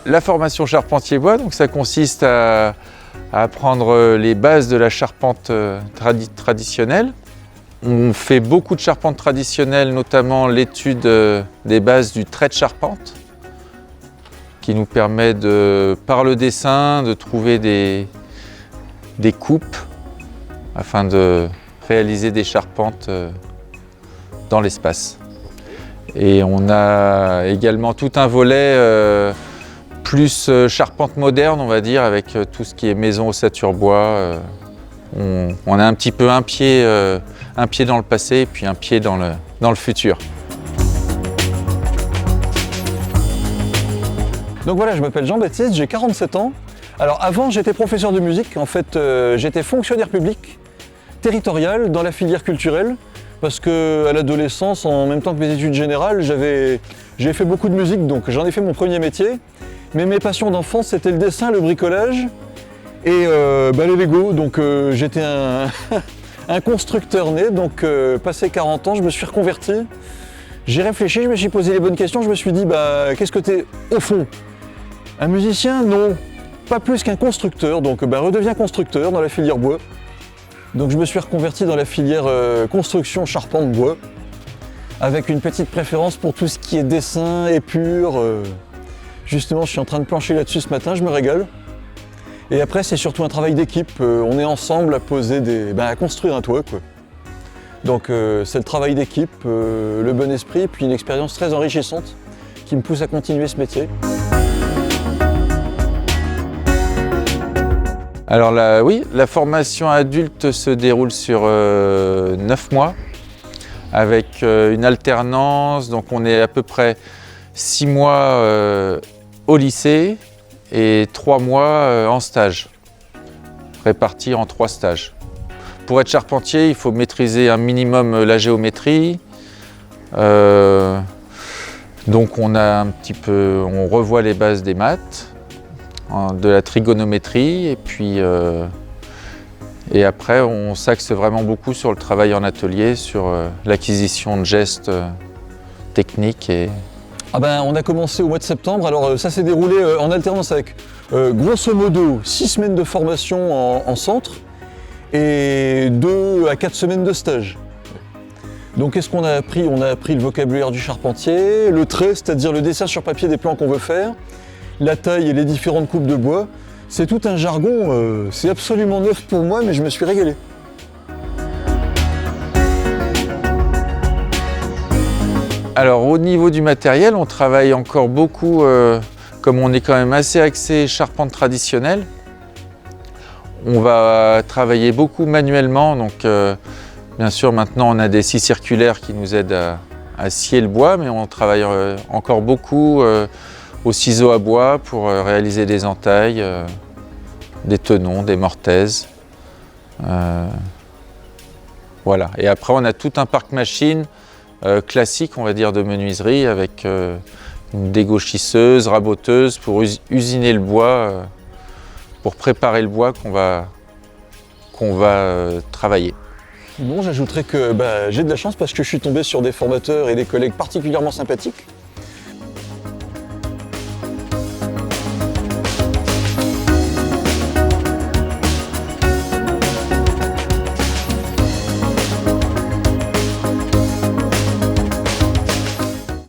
La formation charpentier-bois, donc ça consiste à apprendre les bases de la charpente traditionnelle. On fait beaucoup de charpente traditionnelle, notamment l'étude des bases du trait de charpente, qui nous permet par le dessin de trouver des coupes afin de réaliser des charpentes dans l'espace. Et on a également tout un volet plus charpente moderne, on va dire, avec tout ce qui est maison ossature bois. On a un petit peu un pied dans le passé et puis un pied dans le futur. Donc voilà, je m'appelle Jean-Baptiste, j'ai 47 ans. Alors avant, j'étais professeur de musique. En fait, j'étais fonctionnaire public territorial dans la filière culturelle. Parce qu'à l'adolescence, en même temps que mes études générales, j'ai fait beaucoup de musique, donc j'en ai fait mon premier métier. Mais mes passions d'enfance, c'était le dessin, le bricolage et les Lego. Donc j'étais un constructeur né, donc passé 40 ans, je me suis reconverti. J'ai réfléchi, je me suis posé les bonnes questions, je me suis dit, qu'est-ce que t'es au fond? Un musicien? Non, pas plus qu'un constructeur, donc redeviens constructeur dans la filière bois. Donc je me suis reconverti dans la filière construction charpente bois, avec une petite préférence pour tout ce qui est dessin, épure. Justement, je suis en train de plancher là-dessus ce matin, je me régale. Et après, c'est surtout un travail d'équipe. On est ensemble à poser à construire un toit, quoi. Donc c'est le travail d'équipe, le bon esprit, puis une expérience très enrichissante qui me pousse à continuer ce métier. Alors oui, la formation adulte se déroule sur 9 mois avec une alternance. Donc on est à peu près 6 mois au lycée et 3 mois en stage, répartis en 3 stages. Pour être charpentier, il faut maîtriser un minimum la géométrie. Donc on revoit les bases des maths, de la trigonométrie et après on s'axe vraiment beaucoup sur le travail en atelier, sur l'acquisition de gestes techniques. On a commencé au mois de septembre, alors ça s'est déroulé en alternance avec grosso modo 6 semaines de formation en centre et 2 à 4 semaines de stage. Donc qu'est-ce qu'on a appris? On a appris le vocabulaire du charpentier, le trait, c'est-à-dire le dessin sur papier des plans qu'on veut faire, la taille et les différentes coupes de bois. C'est tout un jargon, c'est absolument neuf pour moi, mais je me suis régalé. Alors au niveau du matériel, on travaille encore beaucoup, comme on est quand même assez axé charpente traditionnelle. On va travailler beaucoup manuellement, donc bien sûr maintenant on a des scies circulaires qui nous aident à scier le bois, mais on travaille encore beaucoup au ciseau à bois pour réaliser des entailles, des tenons, des mortaises. Voilà. Et après on a tout un parc machine classique, on va dire, de menuiserie avec une dégauchisseuse, raboteuse pour usiner le bois, pour préparer le bois qu'on va travailler. Bon, j'ajouterais que j'ai de la chance parce que je suis tombé sur des formateurs et des collègues particulièrement sympathiques.